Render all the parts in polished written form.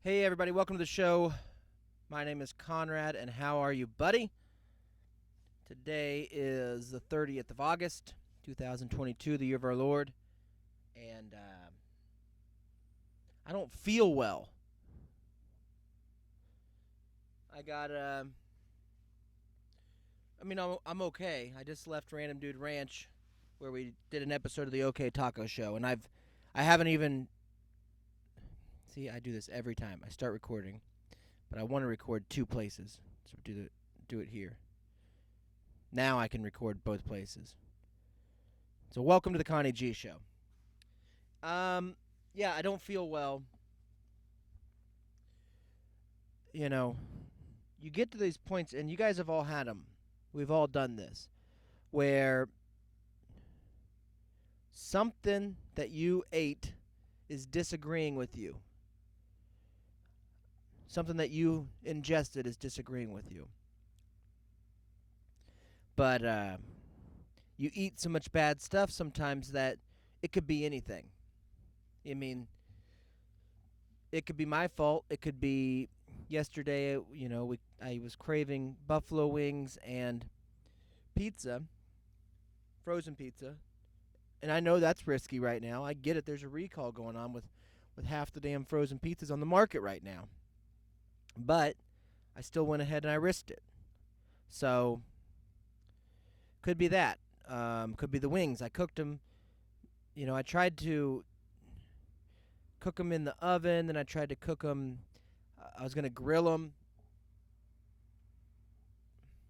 Hey, everybody, welcome to the show. My name is Conrad, and how are you, buddy? Today is the 30th of August, 2022, the year of our Lord, and I don't feel well. I got, I'm okay. I just left Random Dude Ranch where we did an episode of the OK Taco Show, and I haven't even, see, I do this every time I start recording, but I want to record two places, so do it here. Now I can record both places. So welcome to the Connie G Show. Yeah, I don't feel well. You know, you get to these points, and you guys have all had them. We've all done this, where something that you ate is disagreeing with you. Something that you ingested is disagreeing with you. But you eat so much bad stuff sometimes that it could be anything. I mean, it could be my fault. It could be yesterday. I was craving buffalo wings and pizza, frozen pizza, and I know that's risky right now. I get it. There's a recall going on with half the damn frozen pizzas on the market right now, but I still went ahead and I risked it. So could be that. Could be the wings. I cooked them. I tried to cook them in the oven, then I tried to cook them. I was gonna grill them,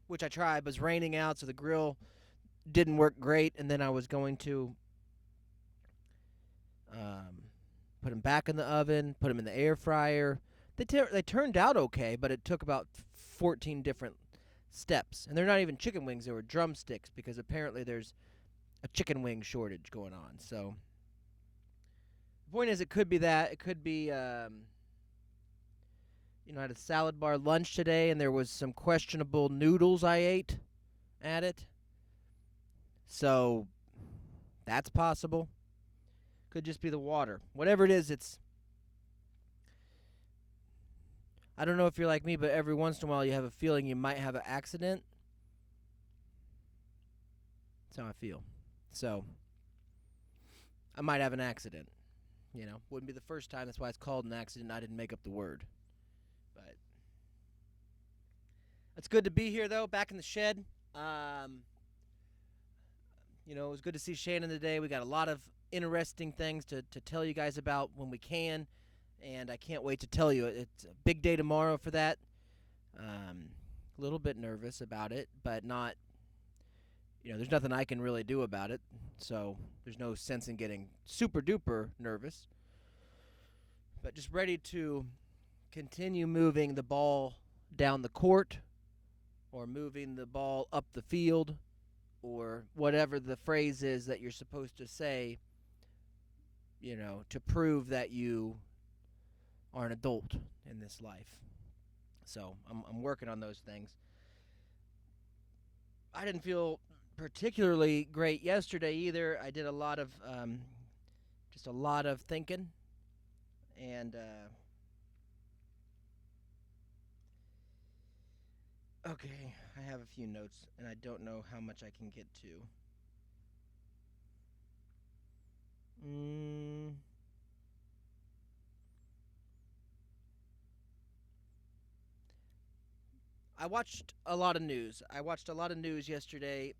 which I tried, but it was raining out, so the grill didn't work great. And then I was going to put them back in the oven, put them in the air fryer. They turned out okay, but it took about 14 different steps. And they're not even chicken wings; they were drumsticks because apparently there's a chicken wing shortage going on. So the point is, it could be that. It could be. I had a salad bar lunch today, and there was some questionable noodles I ate at it. So that's possible. Could just be the water. Whatever it is, I don't know if you're like me, but every once in a while you have a feeling you might have an accident. That's how I feel. So I might have an accident. Wouldn't be the first time. That's why it's called an accident. I didn't make up the word. But it's good to be here, though, back in the shed. It was good to see Shannon today. We got a lot of interesting things to tell you guys about when we can, and I can't wait to tell you. It's a big day tomorrow for that. A little bit nervous about it, but not, there's nothing I can really do about it, so there's no sense in getting super duper nervous. But just ready to continue moving the ball down the court or moving the ball up the field or whatever the phrase is that you're supposed to say, to prove that you are an adult in this life. So I'm working on those things. I didn't feel particularly great yesterday either. I did a lot of thinking, and okay, I have a few notes, and I don't know how much I can get to. I watched a lot of news. I watched a lot of news yesterday,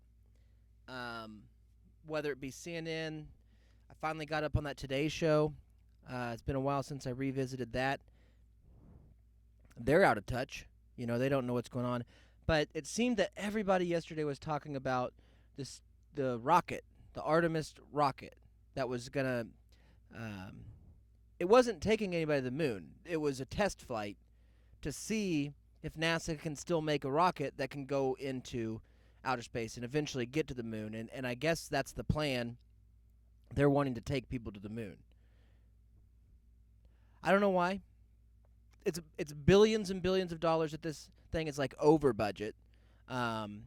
whether it be CNN. I finally got up on that Today Show. It's been a while since I revisited that. They're out of touch. They don't know what's going on. But it seemed that everybody yesterday was talking about the rocket, the Artemis rocket, that was gonna. It wasn't taking anybody to the moon. It was a test flight to see if NASA can still make a rocket that can go into outer space and eventually get to the moon. And I guess that's the plan. They're wanting to take people to the moon. I don't know why. It's billions and billions of dollars at this thing. It's like over budget. And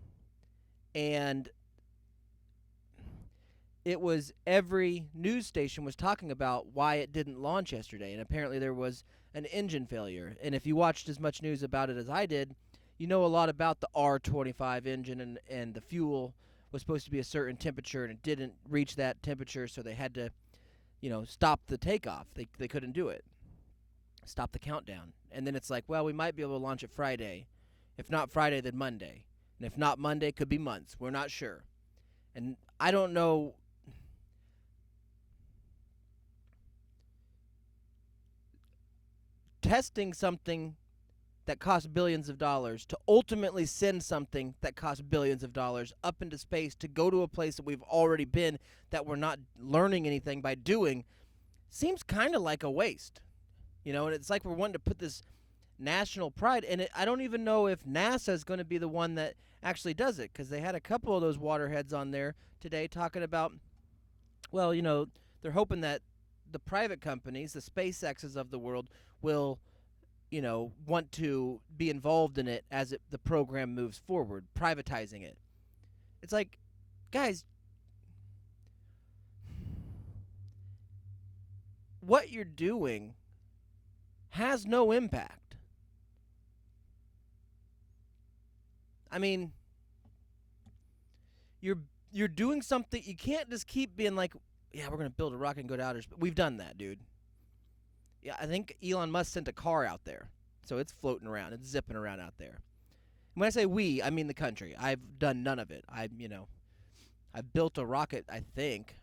it was every news station was talking about why it didn't launch yesterday, and apparently there was an engine failure. And if you watched as much news about it as I did, you know a lot about the R25 engine, and the fuel was supposed to be a certain temperature and it didn't reach that temperature, so they had to, stop the takeoff. They couldn't do it. Stop the countdown. And then it's like, well, we might be able to launch it Friday. If not Friday, then Monday. And if not Monday, it could be months. We're not sure. And I don't know. Testing something that costs billions of dollars to ultimately send something that costs billions of dollars up into space to go to a place that we've already been, that we're not learning anything by doing, seems kind of like a waste. And it's like we're wanting to put this national pride in it. I don't even know if NASA is going to be the one that actually does it, because they had a couple of those waterheads on there today talking about, well, they're hoping that the private companies, the SpaceXs of the world, will want to be involved in it as the program moves forward, privatizing it. It's like, guys, what you're doing has no impact. I mean, you're doing something. You can't just keep being like, yeah, we're going to build a rocket and go to outer space. We've done that, dude. Yeah, I think Elon Musk sent a car out there, so it's floating around. It's zipping around out there. When I say we, I mean the country. I've done none of it. I've built a rocket, I think,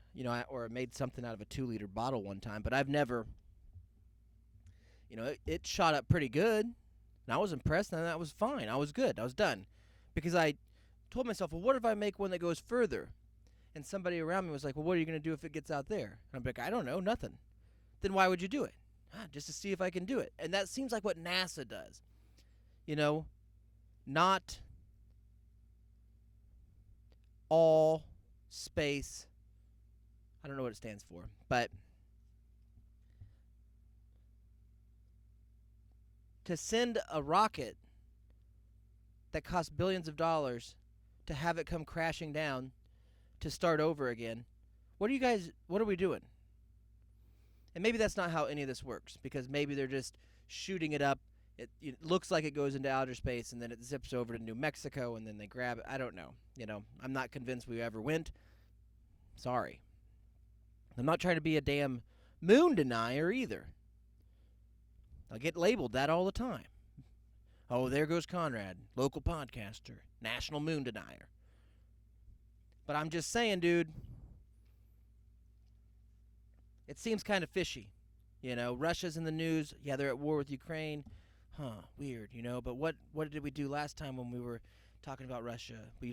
or made something out of a 2-liter bottle one time, but I've never, it shot up pretty good, and I was impressed, and that was fine. I was good. I was done. Because I told myself, well, what if I make one that goes further? And somebody around me was like, well, what are you going to do if it gets out there? And I'm like, I don't know, nothing. Then why would you do it? Just to see if I can do it. And that seems like what NASA does. Not all space. I don't know what it stands for, but to send a rocket that costs billions of dollars to have it come crashing down to start over again, what are we doing? And maybe that's not how any of this works, because maybe they're just shooting it up. It looks like it goes into outer space, and then it zips over to New Mexico, and then they grab it. I don't know. I'm not convinced we ever went. Sorry. I'm not trying to be a damn moon denier either. I get labeled that all the time. Oh, there goes Conrad, local podcaster, national moon denier. But I'm just saying, dude, it seems kind of fishy. Russia's in the news. Yeah, they're at war with Ukraine. Weird, but what did we do last time when we were talking about Russia? We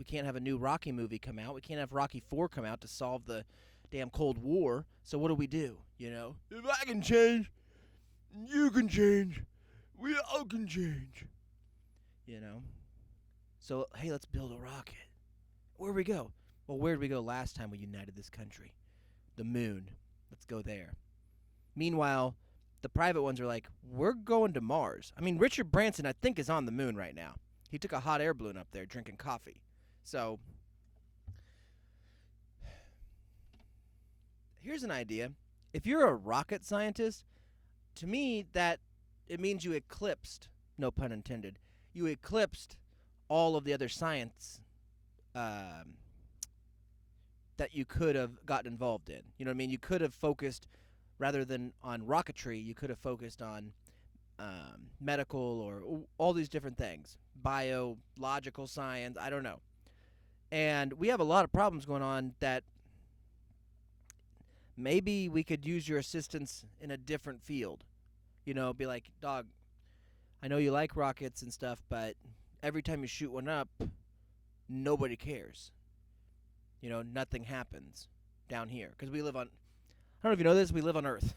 can't have a new Rocky movie come out. We can't have Rocky 4 come out to solve the damn Cold War. So what do? If I can change, you can change. We all can change. So, hey, let's build a rocket. Where do we go? Well, where did we go last time we united this country? The moon. Let's go there. Meanwhile, the private ones are like, we're going to Mars. I mean, Richard Branson, I think, is on the moon right now. He took a hot air balloon up there drinking coffee. So, here's an idea. If you're a rocket scientist, to me, it means you eclipsed, no pun intended, you eclipsed all of the other science that you could have gotten involved in. You know what I mean? You could have focused, rather than on rocketry, you could have focused on medical or all these different things. Biological science, I don't know. And we have a lot of problems going on that maybe we could use your assistance in a different field. Be like, dog, I know you like rockets and stuff, but every time you shoot one up, nobody cares. Nothing happens down here. Because we live on, I don't know if you know this, we live on Earth.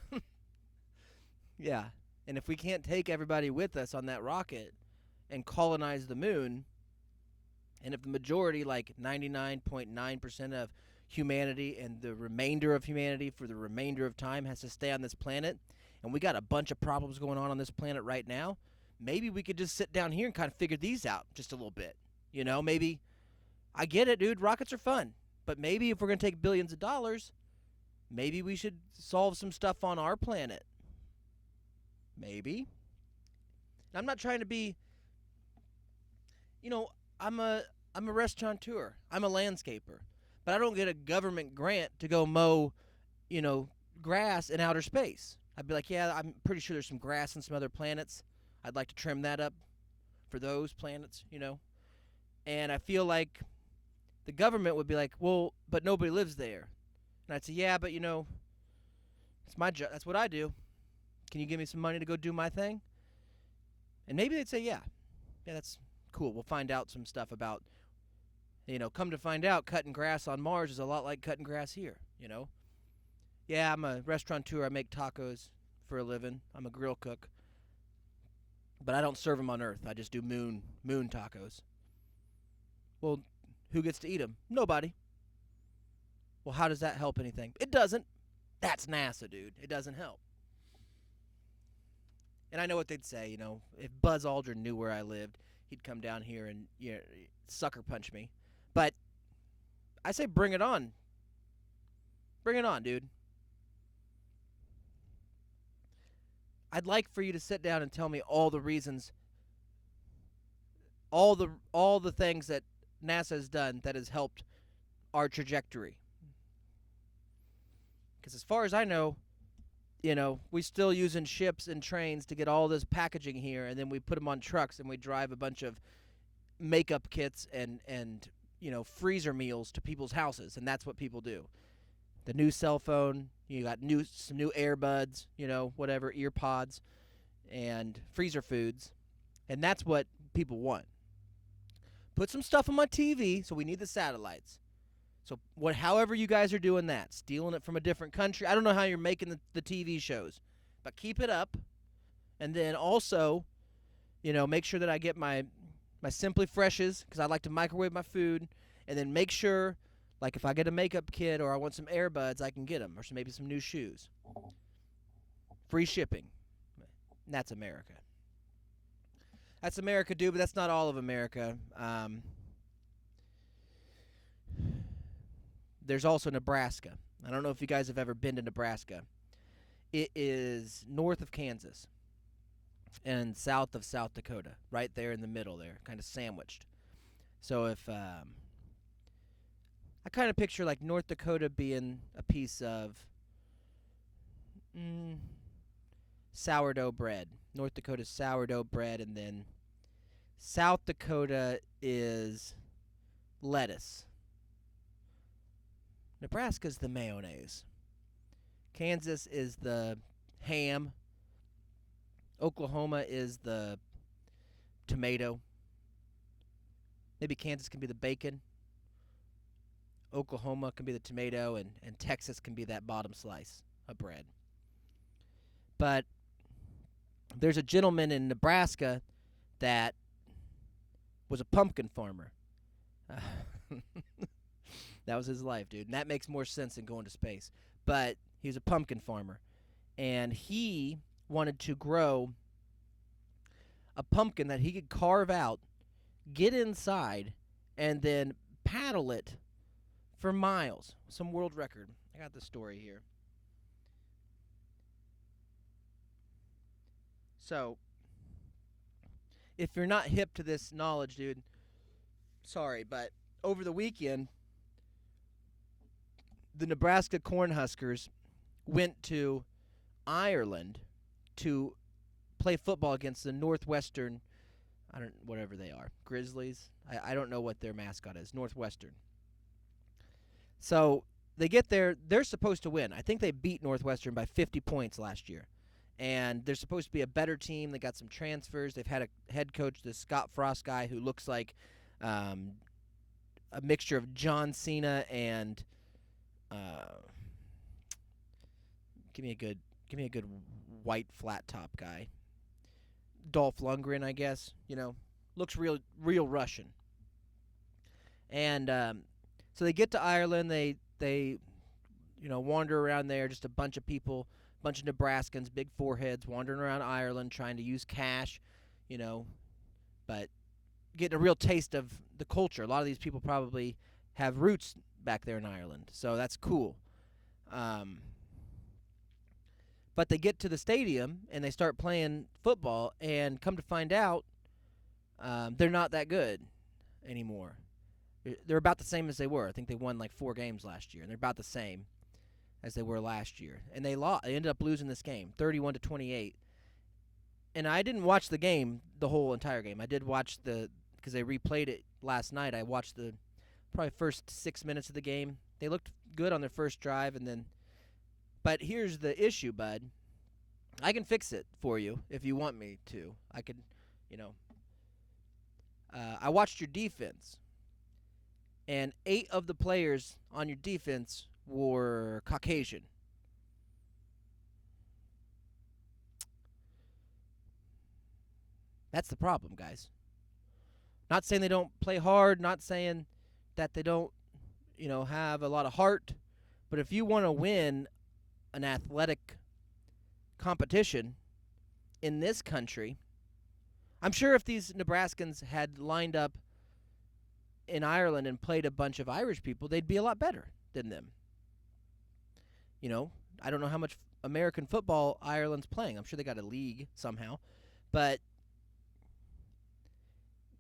Yeah. And if we can't take everybody with us on that rocket and colonize the moon, and if the majority, like 99.9% of humanity and the remainder of humanity for the remainder of time has to stay on this planet, and we got a bunch of problems going on this planet right now, maybe we could just sit down here and kind of figure these out just a little bit. Maybe, I get it, dude, rockets are fun. But maybe if we're going to take billions of dollars, maybe we should solve some stuff on our planet. Maybe. I'm not trying to be, you know, I'm a restaurateur. I'm a landscaper. But I don't get a government grant to go mow, you know, grass in outer space. I'd be like, yeah, I'm pretty sure there's some grass on some other planets. I'd like to trim that up for those planets, you know. And I feel like the government would be like, well, but nobody lives there. And I'd say, yeah, but, you know, it's my job. That's what I do. Can you give me some money to go do my thing? And maybe they'd say, yeah, that's cool. We'll find out some stuff about, you know, come to find out, cutting grass on Mars is a lot like cutting grass here, you know. Yeah, I'm a restaurateur. I make tacos for a living. I'm a grill cook. But I don't serve them on Earth. I just do moon tacos. Well, who gets to eat them? Nobody. Well, how does that help anything? It doesn't. That's NASA, dude. It doesn't help. And I know what they'd say, you know, if Buzz Aldrin knew where I lived, he'd come down here and, you know, sucker punch me. But I say bring it on. Bring it on, dude. I'd like for you to sit down and tell me all the reasons, all the things that NASA has done that has helped our trajectory. Because as far as I know, you know, we still using ships and trains to get all this packaging here, and then we put them on trucks and we drive a bunch of makeup kits and you know, freezer meals to people's houses, and that's what people do. The new cell phone, you got some new earbuds, you know, whatever, ear pods, and freezer foods, and that's what people want. Put some stuff on my TV, so we need the satellites. So however you guys are doing that, stealing it from a different country, I don't know how you're making the TV shows, but keep it up, and then also, you know, make sure that I get my Simply Freshes, because I like to microwave my food, and then make sure, like if I get a makeup kit or I want some earbuds, I can get them, or maybe some new shoes. Free shipping. And that's America. That's America, dude, but that's not all of America. There's also Nebraska. I don't know if you guys have ever been to Nebraska. It is north of Kansas and south of South Dakota, right there in the middle there, kind of sandwiched. So if I kind of picture like North Dakota being a piece of sourdough bread. North Dakota's sourdough bread, and then South Dakota is lettuce. Nebraska's the mayonnaise. Kansas is the ham. Oklahoma is the tomato. Maybe Kansas can be the bacon. Oklahoma can be the tomato, and Texas can be that bottom slice of bread. But there's a gentleman in Nebraska that was a pumpkin farmer. That was his life, dude. And that makes more sense than going to space. But he was a pumpkin farmer. And he wanted to grow a pumpkin that he could carve out, get inside, and then paddle it for miles. Some world record. I got the story here. So, if you're not hip to this knowledge, dude, sorry, but over the weekend, the Nebraska Cornhuskers went to Ireland to play football against the Northwestern, whatever they are, Grizzlies. I don't know what their mascot is, Northwestern. So they get there. They're supposed to win. I think they beat Northwestern by 50 points last year. And they're supposed to be a better team. They got some transfers. They've had a head coach, this Scott Frost guy, who looks like a mixture of John Cena and give me a good white flat top guy. Dolph Lundgren, I guess. You know, looks real Russian. And so they get to Ireland. They wander around there. Just a bunch of people, bunch of Nebraskans, big foreheads, wandering around Ireland trying to use cash, but getting a real taste of the culture. A lot of these people probably have roots back there in Ireland, so that's cool. Um, but they get to the stadium and they start playing football, and come to find out, they're not that good anymore. They're about the same as they were. I think they won like 4 games last year, and they're about the same as they were last year. And they lost. They ended up losing this game, 31-28. And I didn't watch the game, the whole entire game. I did watch because they replayed it last night. I watched the probably first 6 minutes of the game. They looked good on their first drive, and then. But here's the issue, bud. I can fix it for you if you want me to. I could, I watched your defense, and 8 of the players on your defense were Caucasian. That's the problem, guys. Not saying they don't play hard, not saying that they don't, have a lot of heart, but if you want to win an athletic competition in this country, I'm sure if these Nebraskans had lined up in Ireland and played a bunch of Irish people, they'd be a lot better than them. I don't know how much American football Ireland's playing. I'm sure they got a league somehow. But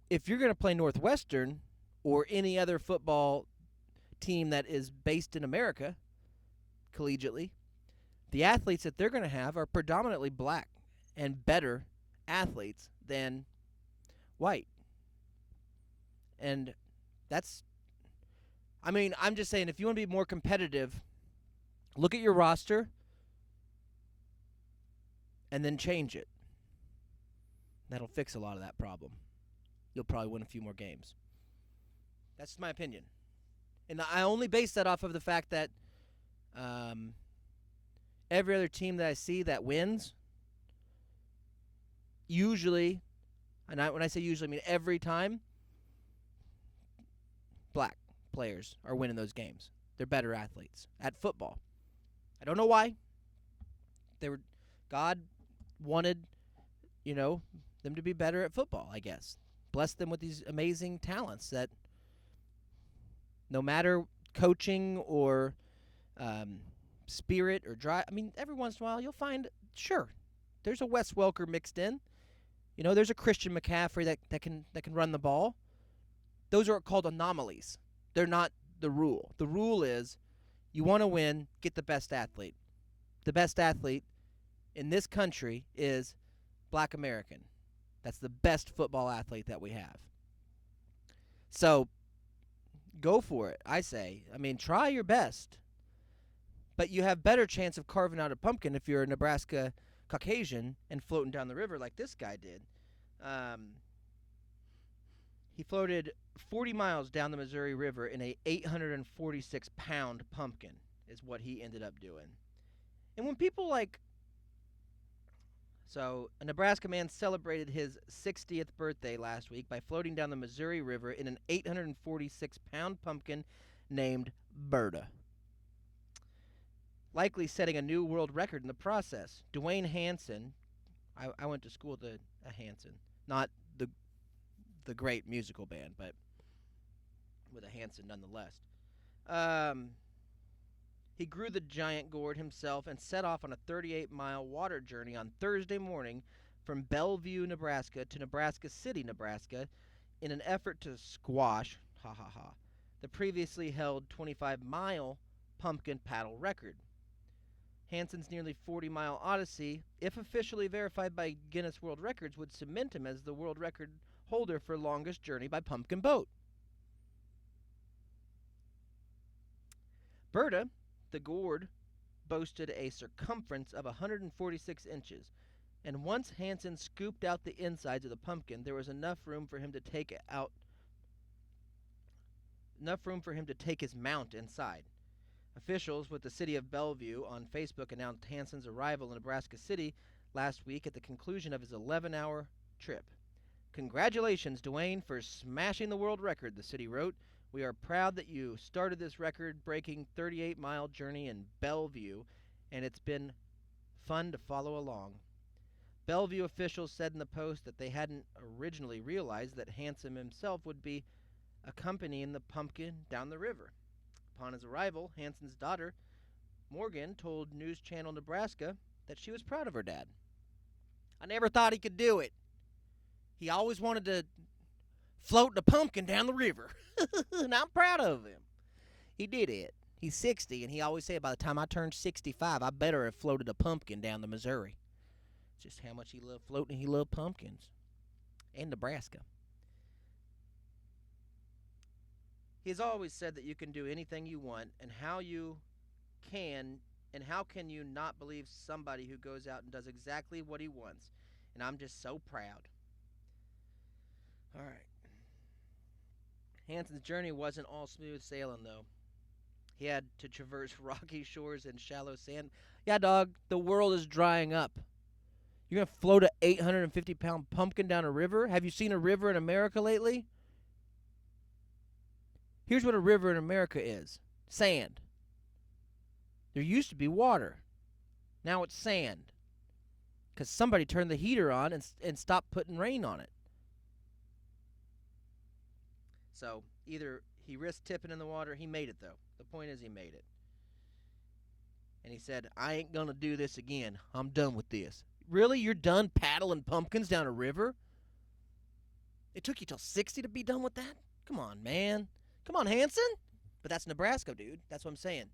if you're going to play Northwestern or any other football team that is based in America collegiately, the athletes that they're going to have are predominantly black and better athletes than white. And I'm just saying, if you want to be more competitive, look at your roster and then change it. That'll fix a lot of that problem. You'll probably win a few more games. That's my opinion. And I only base that off of the fact that every other team that I see that wins, usually, and when I say usually, I mean every time, black players are winning those games. They're better athletes at football. I don't know why. God wanted, them to be better at football, I guess. Blessed them with these amazing talents that no matter coaching or spirit or drive, every once in a while you'll find, sure, there's a Wes Welker mixed in. There's a Christian McCaffrey that can run the ball. Those are called anomalies. They're not the rule. The rule is you want to win, get the best athlete. The best athlete in this country is black American. That's the best football athlete that we have. So go for it, I say. Try your best. But you have better chance of carving out a pumpkin if you're a Nebraska Caucasian and floating down the river like this guy did. He floated 40 miles down the Missouri River in a 846-pound pumpkin is what he ended up doing. And when people So, a Nebraska man celebrated his 60th birthday last week by floating down the Missouri River in an 846-pound pumpkin named Berta, likely setting a new world record in the process. Dwayne Hansen, I went to school at Hansen, not the great musical band, but with a Hansen nonetheless. He grew the giant gourd himself and set off on a 38-mile water journey on Thursday morning from Bellevue, Nebraska to Nebraska City, Nebraska, in an effort to squash, the previously held 25-mile pumpkin paddle record. Hansen's nearly 40-mile odyssey, if officially verified by Guinness World Records, would cement him as the world record holder for longest journey by pumpkin boat. Berta, the gourd, boasted a circumference of 146 inches, and once Hansen scooped out the insides of the pumpkin, there was enough room for him to take his mount inside. Officials with the city of Bellevue on Facebook announced Hansen's arrival in Nebraska City last week at the conclusion of his 11-hour trip. "Congratulations, Dwayne, for smashing the world record," the city wrote. "We are proud that you started this record-breaking 38-mile journey in Bellevue, and it's been fun to follow along." Bellevue officials said in the post that they hadn't originally realized that Hansen himself would be accompanying the pumpkin down the river. Upon his arrival, Hanson's daughter, Morgan, told News Channel Nebraska that she was proud of her dad. I never thought he could do it. He always wanted to float the pumpkin down the river. And I'm proud of him. He did it. He's 60, and he always said by the time I turned 65, I better have floated a pumpkin down the Missouri. Just how much he loved floating. He loved pumpkins. And Nebraska. He has always said that you can do anything you want, and how can you not believe somebody who goes out and does exactly what he wants? And I'm just so proud. All right. Hanson's journey wasn't all smooth sailing, though. He had to traverse rocky shores and shallow sand. Yeah, dog, the world is drying up. You're going to float a 850-pound pumpkin down a river? Have you seen a river in America lately? Here's what a river in America is. Sand. There used to be water. Now it's sand. Because somebody turned the heater on and stopped putting rain on it. So either he risked tipping in the water. He made it, though. The point is he made it. And he said, I ain't going to do this again. I'm done with this. Really? You're done paddling pumpkins down a river? It took you till 60 to be done with that? Come on, man. Come on, Hanson. But that's Nebraska, dude. That's what I'm saying.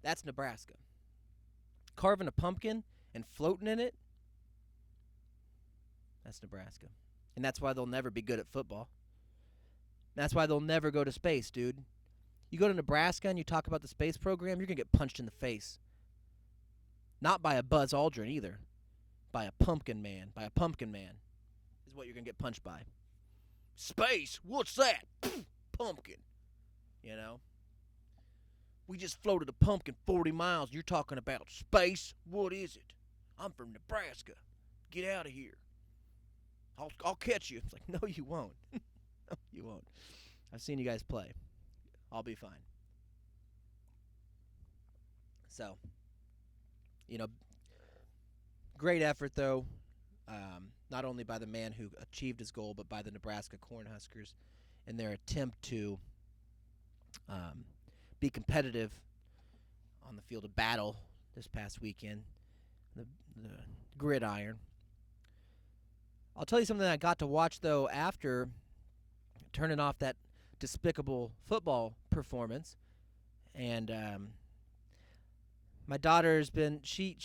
That's Nebraska. Carving a pumpkin and floating in it, that's Nebraska. And that's why they'll never be good at football. That's why they'll never go to space, dude. You go to Nebraska and you talk about the space program, you're going to get punched in the face. Not by a Buzz Aldrin either. By a pumpkin man. By a pumpkin man is what you're going to get punched by. Space? What's that? Pumpkin. You know? We just floated a pumpkin 40 miles. You're talking about space? What is it? I'm from Nebraska. Get out of here. I'll catch you. It's like, no, you won't. No, you won't. I've seen you guys play. I'll be fine. So, great effort, though. Not only by the man who achieved his goal, but by the Nebraska Cornhuskers in their attempt to be competitive on the field of battle this past weekend, the gridiron. I'll tell you something that I got to watch, though, after turning off that despicable football performance. And my daughter's been, she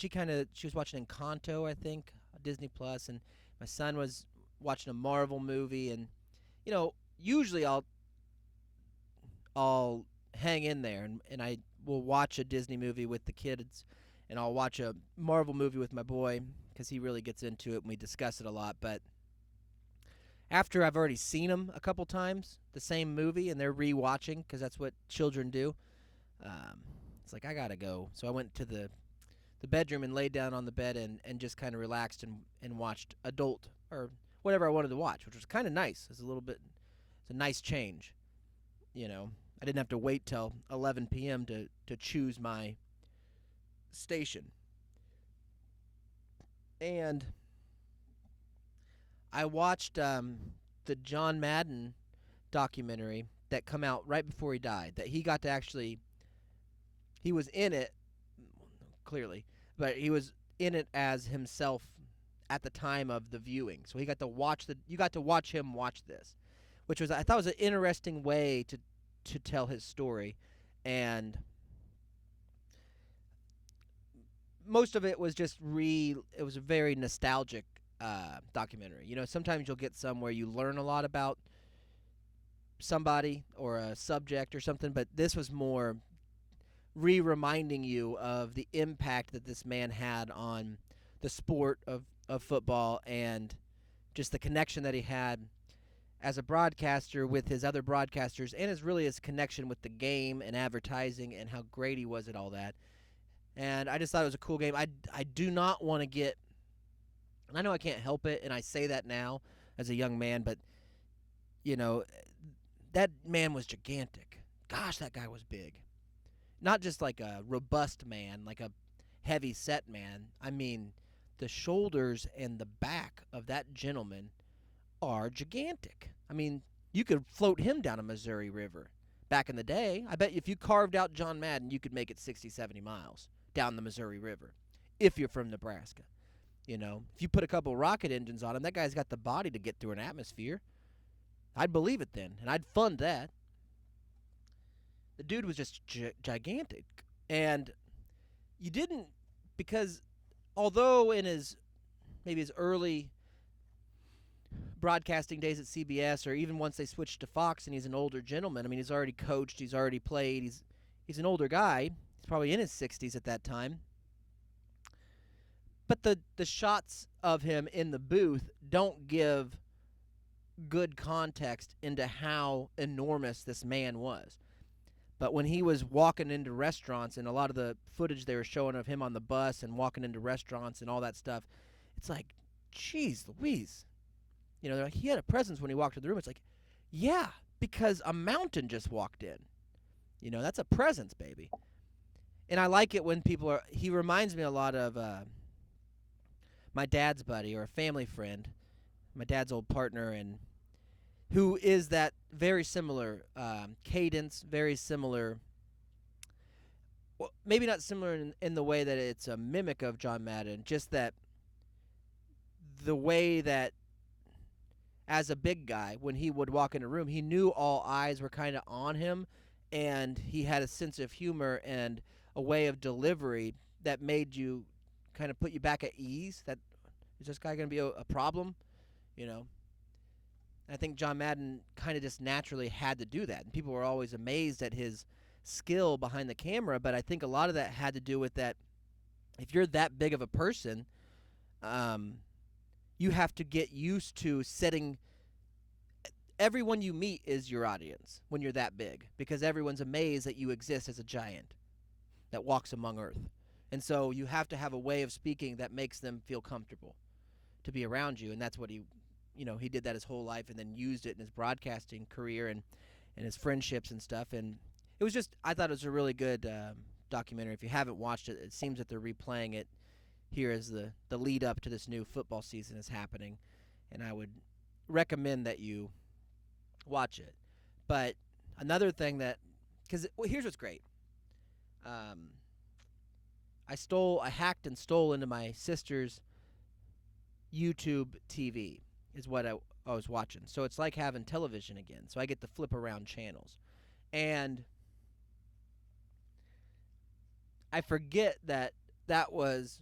was watching Encanto, I think, Disney Plus, and my son was watching a Marvel movie. And, usually I'll hang in there, and I will watch a Disney movie with the kids, and I'll watch a Marvel movie with my boy because he really gets into it and we discuss it a lot. But after I've already seen them a couple times, the same movie, and they're re-watching because that's what children do, it's like, I gotta go. So I went to the bedroom and laid down on the bed and just kind of relaxed and watched adult or whatever I wanted to watch, which was kind of nice. It's a nice change, I didn't have to wait till 11 p.m. to choose my station. And I watched the John Madden documentary that come out right before he died, that he got to actually, he was in it, clearly, but he was in it as himself at the time of the viewing. So you got to watch him watch this, which I thought was an interesting way to tell his story. And most of it was just it was a very nostalgic documentary. Sometimes you'll get some where you learn a lot about somebody or a subject or something, but this was more reminding you of the impact that this man had on the sport of football, and just the connection that he had as a broadcaster with his other broadcasters, and his connection with the game and advertising and how great he was at all that. And I just thought it was a cool game. I do not want to get, and I know I can't help it, and I say that now as a young man, but, that man was gigantic. Gosh, that guy was big. Not just like a robust man, like a heavy-set man. I mean, the shoulders and the back of that gentleman are gigantic. I mean, You could float him down a Missouri River. Back in the day, I bet if you carved out John Madden, you could make it 60, 70 miles down the Missouri River if you're from Nebraska. If you put a couple rocket engines on him, that guy's got the body to get through an atmosphere. I'd believe it then, and I'd fund that. The dude was just gigantic. And you didn't, because although in maybe his early broadcasting days at CBS, or even once they switched to Fox and he's an older gentleman, I mean, he's already coached, he's already played, he's an older guy. He's probably in his 60s at that time. But the shots of him in the booth don't give good context into how enormous this man was. But when he was walking into restaurants, and a lot of the footage they were showing of him on the bus and walking into restaurants and all that stuff, it's like, geez Louise. They're like, he had a presence when he walked in the room. It's like, yeah, because a mountain just walked in. That's a presence, baby. And I like it when he reminds me a lot of my dad's buddy, or a family friend, my dad's old partner, and who is that very similar cadence, very similar, well, maybe not similar in the way that it's a mimic of John Madden, just that the way that as a big guy, when he would walk in a room, he knew all eyes were kind of on him, and he had a sense of humor and a way of delivery that made you kind of put you back at ease. That, is this guy going to be a problem? I think John Madden kind of just naturally had to do that, and people were always amazed at his skill behind the camera, but I think a lot of that had to do with that if you're that big of a person, you have to get used to setting – everyone you meet is your audience when you're that big, because everyone's amazed that you exist as a giant that walks among Earth. And so you have to have a way of speaking that makes them feel comfortable to be around you, and that's what he did that his whole life, and then used it in his broadcasting career and his friendships and stuff. And it was just – I thought it was a really good documentary. If you haven't watched it, it seems that they're replaying it here as the lead up to this new football season is happening, and I would recommend that you watch it. But another thing that – because here's what's great. I hacked and stole into my sister's YouTube TV is what I was watching. So it's like having television again. So I get to flip around channels. And I forget that was,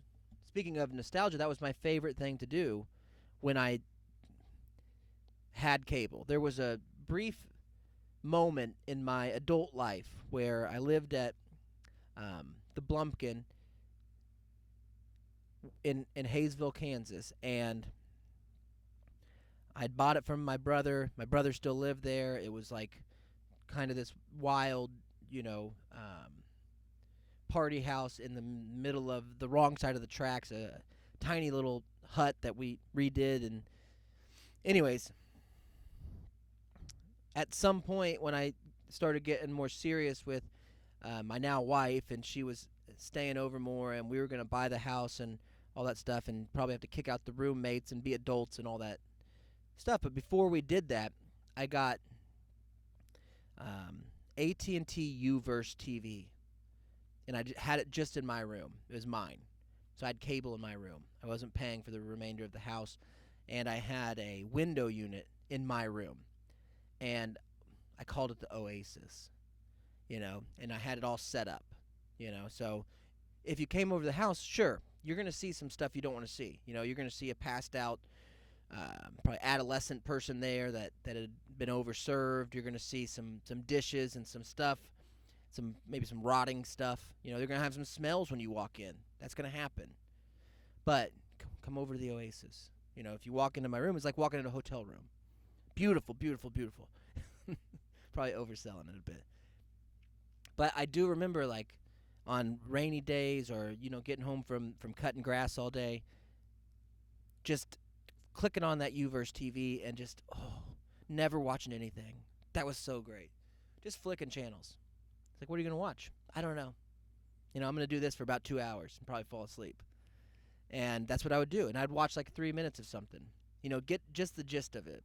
speaking of nostalgia, that was my favorite thing to do when I had cable. There was a brief moment in my adult life where I lived at the Blumpkin in Hayesville, Kansas, and I'd bought it from my brother. My brother still lived there. It was like kind of this wild, party house in the middle of the wrong side of the tracks, a tiny little hut that we redid. And anyways, at some point when I started getting more serious with my now wife, and she was staying over more, and we were going to buy the house and all that stuff, and probably have to kick out the roommates and be adults and all that stuff. But before we did that, I got AT&T Uverse TV, and I had it just in my room. It was mine. So I had cable in my room. I wasn't paying for the remainder of the house, and I had a window unit in my room, and I called it the Oasis, and I had it all set up, So if you came over the house, sure, you're going to see some stuff you don't want to see. You're going to see a passed out, probably adolescent person there that had been overserved. You're going to see some dishes and some stuff, maybe some rotting stuff. They're going to have some smells when you walk in. That's going to happen. But come over to the Oasis. If you walk into my room, it's like walking into a hotel room. Beautiful, beautiful, beautiful. Probably overselling it a bit. But I do remember, like, on rainy days or, getting home from cutting grass all day, just clicking on that Uverse TV and just, never watching anything. That was so great. Just flicking channels. It's like, what are you going to watch? I don't know. I'm going to do this for about 2 hours and probably fall asleep. And that's what I would do. And I'd watch like 3 minutes of something. Get just the gist of it.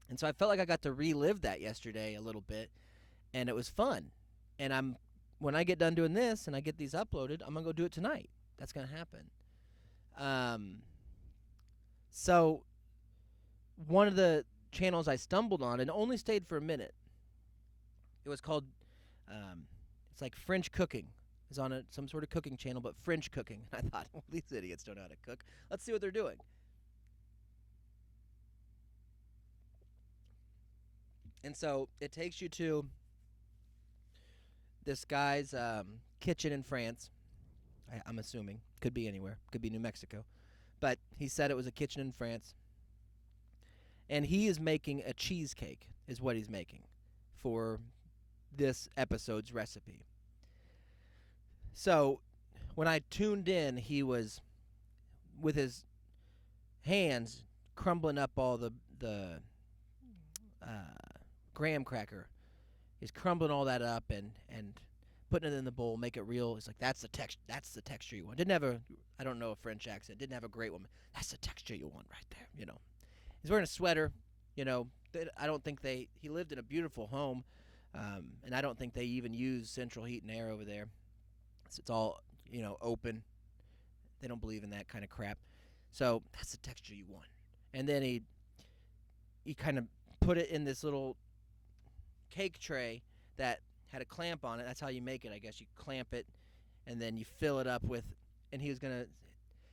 And so I felt like I got to relive that yesterday a little bit, and it was fun. And when I get done doing this and I get these uploaded, I'm gonna go do it tonight. That's gonna happen. Um, so one of the channels I stumbled on and only stayed for a minute. It was called, it's like French cooking. It's on some sort of cooking channel, but French cooking. And I thought, well, these idiots don't know how to cook. Let's see what they're doing. And so it takes you to this guy's kitchen in France. I'm assuming. Could be anywhere. Could be New Mexico. But he said it was a kitchen in France. And he is making a cheesecake, is what he's making for this episode's recipe. So when I tuned in, he was with his hands crumbling up all the graham cracker. He's crumbling all that up and putting it in the bowl, make it real. He's like, that's the texture you want. Didn't have I don't know a French accent. Didn't have a great one. That's the texture you want right there, you know. He's wearing a sweater, you know. I don't think he lived in a beautiful home, and I don't think they even use central heat and air over there. So it's all, you know, open. They don't believe in that kind of crap. So that's the texture you want. And then he kind of put it in this little cake tray that had a clamp on it. That's how you make it, I guess. You clamp it, and then you fill it up with, and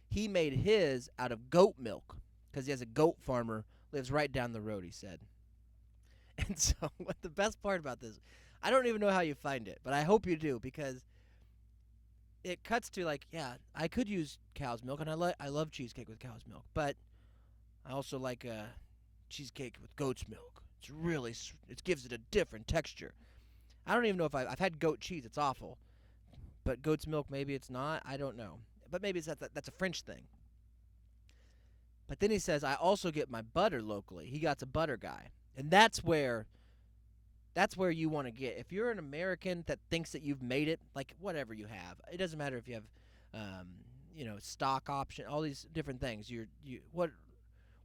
he made his out of goat milk, because he has a goat farmer, lives right down the road, he said. And so what the best part about this, I don't even know how you find it, but I hope you do, because it cuts to like, yeah, I could use cow's milk, and I love cheesecake with cow's milk, but I also like cheesecake with goat's milk. It gives it a different texture. I don't even know if I've had goat cheese. It's awful. But goat's milk, maybe it's not. I don't know. But maybe that's a French thing. But then he says, I also get my butter locally. He got a butter guy. And that's where you want to get. If you're an American that thinks that you've made it, like whatever you have, it doesn't matter if you have, stock option, all these different things. What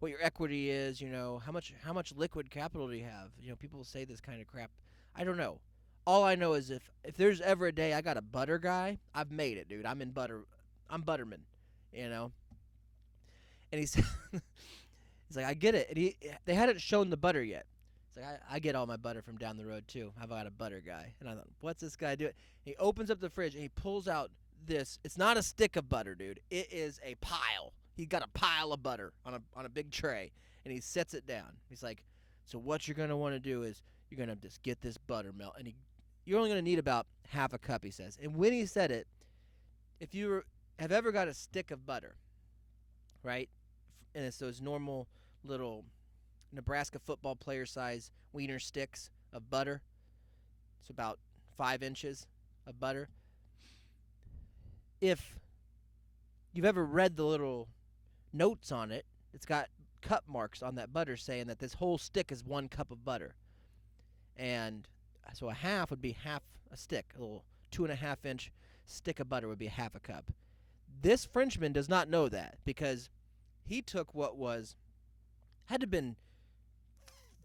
your equity is, how much liquid capital do you have? People say this kind of crap. I don't know. All I know is if there's ever a day I got a butter guy, I've made it, dude. I'm Butterman, And he's like, I get it. And they hadn't shown the butter yet. It's like, I get all my butter from down the road too. I've got a butter guy. And I thought, what's this guy doing? He opens up the fridge and he pulls out this. It's not a stick of butter, dude. It is a pile. He got a pile of butter on a big tray, and he sets it down. He's like, so what you're going to want to do is you're going to just get this buttermilk, and you're only going to need about half a cup, he says. And when he said it, if you have ever got a stick of butter, right, and it's those normal little Nebraska football player size wiener sticks of butter, it's about 5 inches of butter. If you've ever read the little notes on it, it's got cup marks on that butter saying that this whole stick is 1 cup of butter. And so a half would be half a stick. A little 2.5 inch stick of butter would be half a cup. This Frenchman does not know that, because he took what had to have been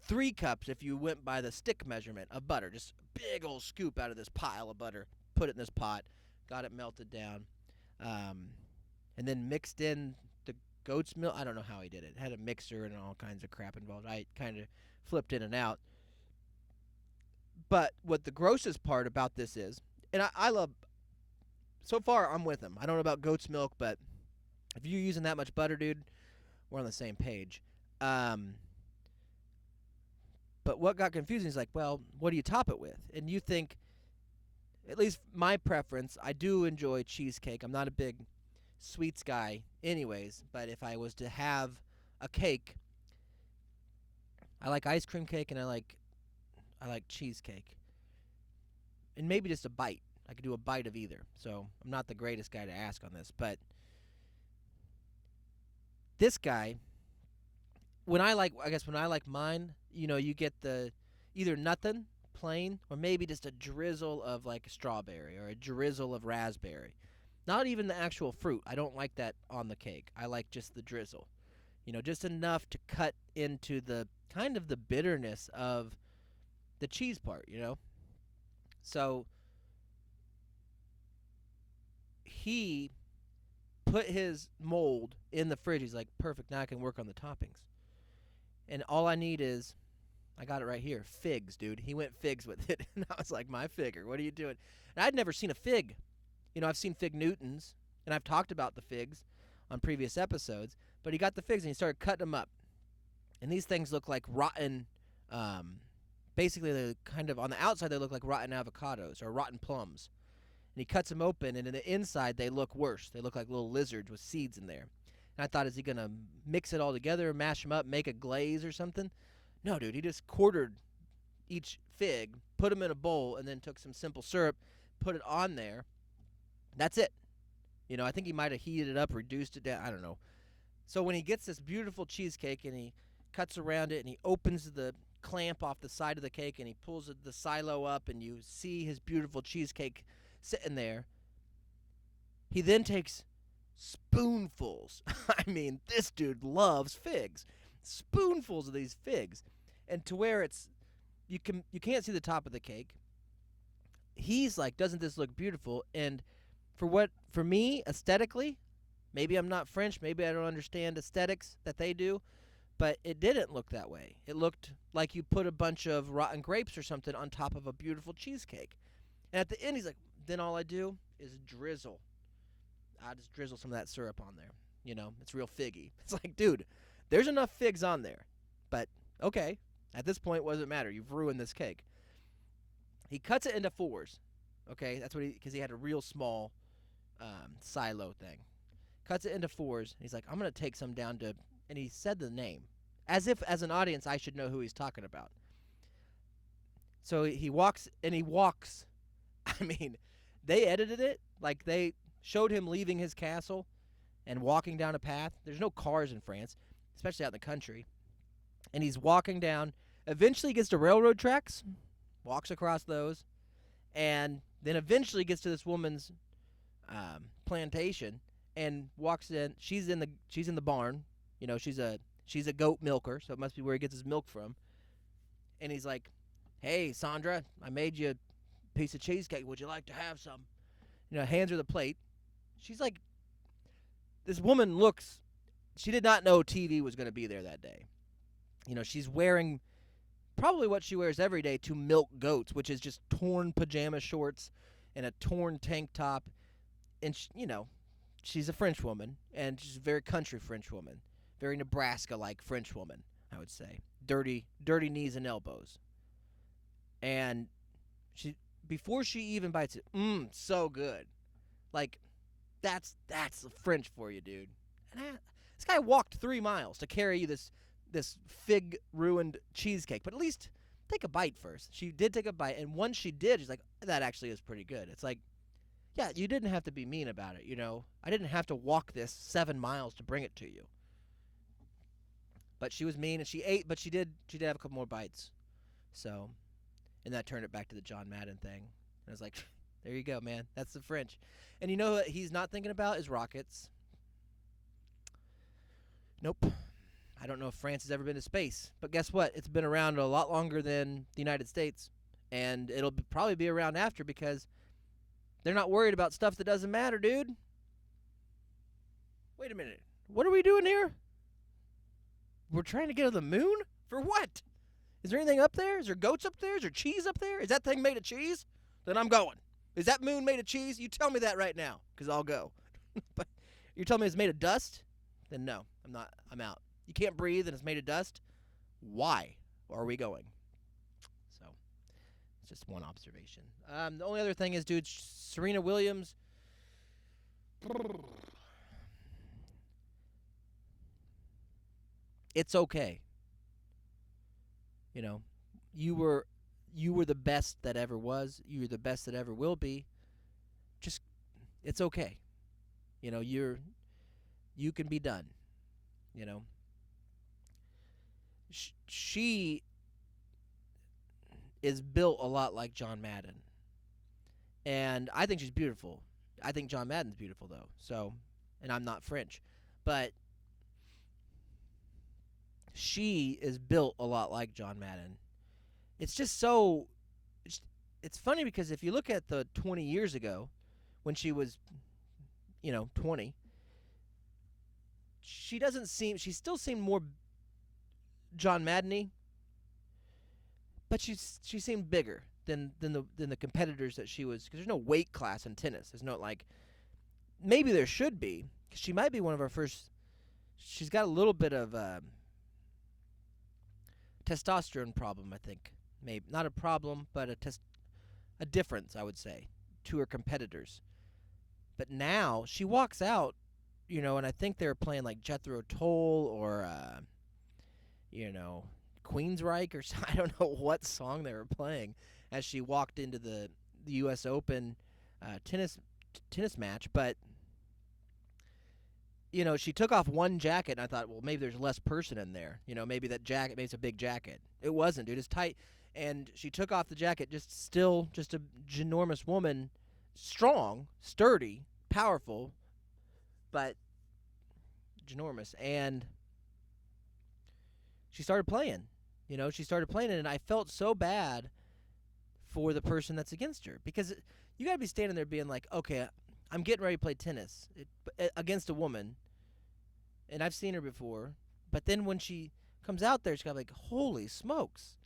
3 cups if you went by the stick measurement of butter. Just a big old scoop out of this pile of butter, put it in this pot, got it melted down, and then mixed in the goat's milk. I don't know how he did it. It had a mixer and all kinds of crap involved. I kind of flipped in and out. But what the grossest part about this is, and I love, so far I'm with him. I don't know about goat's milk, but if you're using that much butter, dude, we're on the same page. But what got confusing is like, well, what do you top it with? And you think, at least my preference, I do enjoy cheesecake. I'm not a big sweets guy anyways, but if I was to have a cake, I like ice cream cake and I like cheesecake. And maybe just a bite. I could do a bite of either. So I'm not the greatest guy to ask on this, but this guy, when I like mine, you get the either nothing, plain, or maybe just a drizzle of like a strawberry or a drizzle of raspberry. Not even the actual fruit. I don't like that on the cake. I like just the drizzle. Just enough to cut into the kind of the bitterness of the cheese part, you know? So he put his mold in the fridge. He's like, perfect, now I can work on the toppings. And all I need is, I got it right here, figs, dude. He went figs with it. And I was like, my figger, what are you doing? And I'd never seen a fig. You know, I've seen fig Newtons, and I've talked about the figs on previous episodes. But he got the figs, and he started cutting them up. And these things look like rotten, basically they're kind of, on the outside they look like rotten avocados or rotten plums. And he cuts them open, and in the inside they look worse. They look like little lizards with seeds in there. And I thought, is he going to mix it all together, mash them up, make a glaze or something? No, dude, he just quartered each fig, put them in a bowl, and then took some simple syrup, put it on there. That's it. You know, I think he might have heated it up, reduced it down. I don't know. So when he gets this beautiful cheesecake and he cuts around it and he opens the clamp off the side of the cake and he pulls the silo up and you see his beautiful cheesecake sitting there, he then takes spoonfuls. I mean, this dude loves figs. Spoonfuls of these figs. And to where it's, you can't see the top of the cake. He's like, doesn't this look beautiful? And for me, aesthetically, maybe I'm not French, maybe I don't understand aesthetics that they do, but it didn't look that way. It looked like you put a bunch of rotten grapes or something on top of a beautiful cheesecake. And at the end, he's like, then all I do is drizzle. I just drizzle some of that syrup on there. You know, it's real figgy. It's like, dude, there's enough figs on there. But, okay, at this point, what does it matter? You've ruined this cake. He cuts it into fours. Okay, that's what because he had a real small silo thing. Cuts it into fours. He's like, I'm going to take some down to, and he said the name. As if, as an audience, I should know who he's talking about. So he walks. I mean, they edited it. Like, they showed him leaving his castle and walking down a path. There's no cars in France, especially out in the country. And he's walking down. Eventually gets to railroad tracks, walks across those, and then eventually gets to this woman's plantation and walks in. She's in the barn. You know, she's a goat milker, so it must be where he gets his milk from. And he's like, "Hey, Sandra, I made you a piece of cheesecake. Would you like to have some?" You know, hands her the plate. She's like, this woman looks, she did not know TV was going to be there that day. You know, she's wearing probably what she wears every day to milk goats, which is just torn pajama shorts and a torn tank top. And, you know, she's a French woman, and she's a very country French woman. Very Nebraska-like French woman, I would say. Dirty knees and elbows. And before she even bites it, so good. Like, that's the French for you, dude. And this guy walked 3 miles to carry you this fig-ruined cheesecake. But at least take a bite first. She did take a bite, and once she did, she's like, that actually is pretty good. It's like, yeah, you didn't have to be mean about it, you know. I didn't have to walk this 7 miles to bring it to you. But she was mean, and she ate, but she did have a couple more bites. So, and that turned it back to the John Madden thing. And I was like, there you go, man. That's the French. And you know what he's not thinking about is rockets. Nope. I don't know if France has ever been to space. But guess what? It's been around a lot longer than the United States. And it'll probably be around after because they're not worried about stuff that doesn't matter, dude. Wait a minute. What are we doing here? We're trying to get to the moon? For what? Is there anything up there? Is there goats up there? Is there cheese up there? Is that thing made of cheese? Then I'm going. Is that moon made of cheese? You tell me that right now, because I'll go. But you're telling me it's made of dust? Then no, I'm not. I'm out. You can't breathe and it's made of dust? Why are we going? So, it's just one observation. The only other thing is, dude, Serena Williams. It's okay. You know, you were the best that ever was. You were the best that ever will be. Just, it's okay. You know, you can be done. You know, she is built a lot like John Madden, and I think she's beautiful. I think John Madden's beautiful though. So, and I'm not French, but she is built a lot like John Madden. It's just so. It's funny because if you look at the 20 years ago, when she was, 20, she doesn't seem. She still seemed more John Madden-y, but she seemed bigger than the competitors that she was. Because there's no weight class in tennis. There's no like. Maybe there should be. Because she might be one of our first. She's got a little bit of testosterone problem, I think. Maybe not a problem, but a difference, I would say, to her competitors. But now she walks out, and I think they were playing like Jethro Tull or Queensryche or I don't know what song they were playing as she walked into the U.S. Open tennis match, but. She took off one jacket, and I thought, well, maybe there's less person in there. Maybe that jacket, maybe it's a big jacket. It wasn't, dude. It's tight. And she took off the jacket, just a ginormous woman, strong, sturdy, powerful, but ginormous. And she started playing. She started playing it, and I felt so bad for the person that's against her. Because you got to be standing there being like, okay, I'm getting ready to play tennis against a woman, and I've seen her before. But then when she comes out there, she's got like, holy smokes,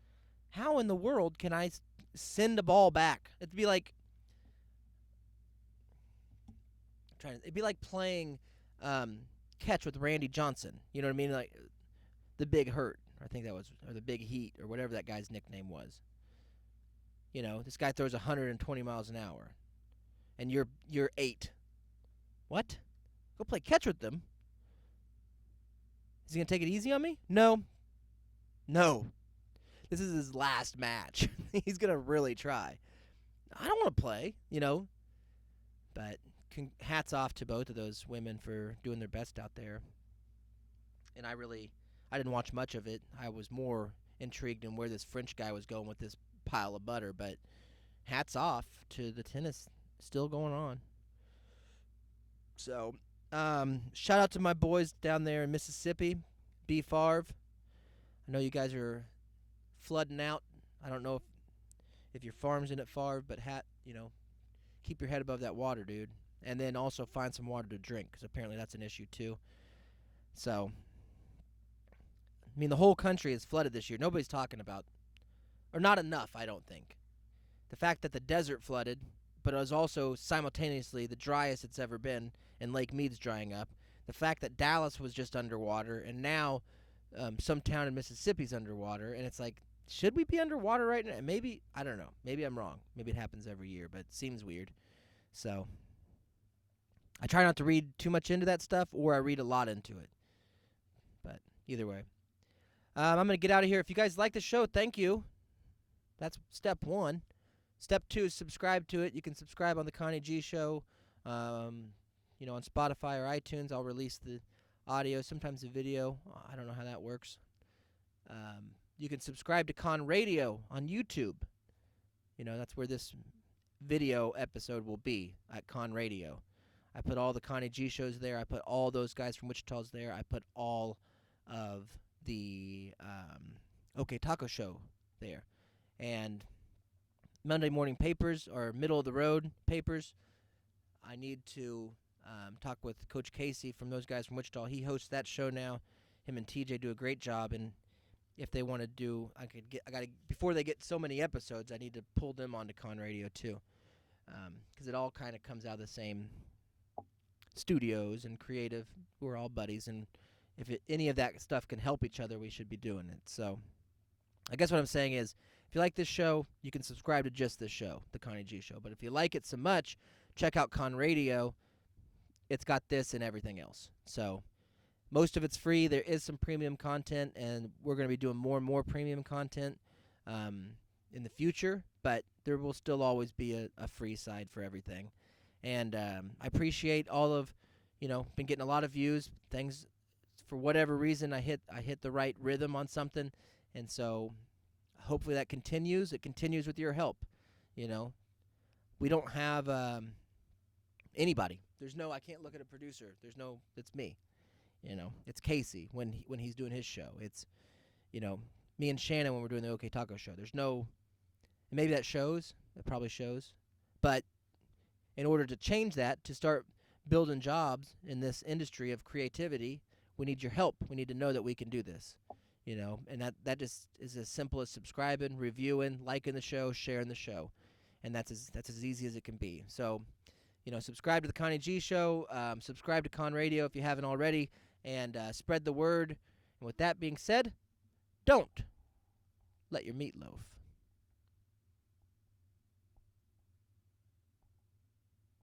how in the world can I send a ball back? It'd be like it'd be like playing catch with Randy Johnson. You know what I mean? Like the Big Hurt, I think that was, or the Big Heat, or whatever that guy's nickname was. This guy throws 120 miles an hour. And you're 8. What? Go play catch with them? Is he going to take it easy on me? No. This is his last match. He's going to really try. I don't want to play, But hats off to both of those women for doing their best out there. And I didn't watch much of it. I was more intrigued in where this French guy was going with this pile of butter. But hats off to the tennis still going on. So, shout out to my boys down there in Mississippi, B. Favre. I know you guys are flooding out. I don't know if your farm's in it, Favre, but keep your head above that water, dude. And then also find some water to drink, because apparently that's an issue too. So, the whole country is flooded this year. Nobody's talking about, or not enough, I don't think. The fact that the desert flooded, but it was also simultaneously the driest it's ever been, and Lake Mead's drying up. The fact that Dallas was just underwater, and now some town in Mississippi's underwater, and it's like, should we be underwater right now? Maybe, I don't know. Maybe I'm wrong. Maybe it happens every year, but it seems weird. So, I try not to read too much into that stuff, or I read a lot into it. But either way. I'm going to get out of here. If you guys like the show, thank you. That's step 1. Step 2 is subscribe to it. You can subscribe on the Connie G Show, on Spotify or iTunes. I'll release the audio, sometimes the video. I don't know how that works. You can subscribe to Con Radio on YouTube. That's where this video episode will be, at Con Radio. I put all the Connie G shows there. I put all those guys from Wichita's there. I put all of the OK Taco Show there. And Monday morning papers, or middle of the road papers, I need to talk with Coach Casey from those guys from Wichita. He hosts that show now. Him and TJ do a great job, and if they want to do, before they get so many episodes, I need to pull them onto Con Radio too, because it all kind of comes out of the same studios and creative. We're all buddies, and if any of that stuff can help each other, we should be doing it. So I guess what I'm saying is, if you like this show, you can subscribe to just this show, the Connie G Show. But if you like it so much, check out Con Radio. It's got this and everything else. So most of it's free. There is some premium content, and we're going to be doing more and more premium content in the future. But there will still always be a free side for everything. And I appreciate all of, been getting a lot of views. Things, for whatever reason, I hit the right rhythm on something. And so hopefully that continues. It continues with your help. We don't have anybody. I can't look at a producer. It's me. It's Casey when he's doing his show. It's me and Shannon when we're doing the OK Taco show. There's no, and maybe that shows. It probably shows, but in order to change that, to start building jobs in this industry of creativity, we need your help. We need to know that we can do this. And that just is as simple as subscribing, reviewing, liking the show, sharing the show, and that's as easy as it can be. So, subscribe to the Connie G Show, subscribe to Con Radio if you haven't already, and spread the word. And with that being said, don't let your meat loaf.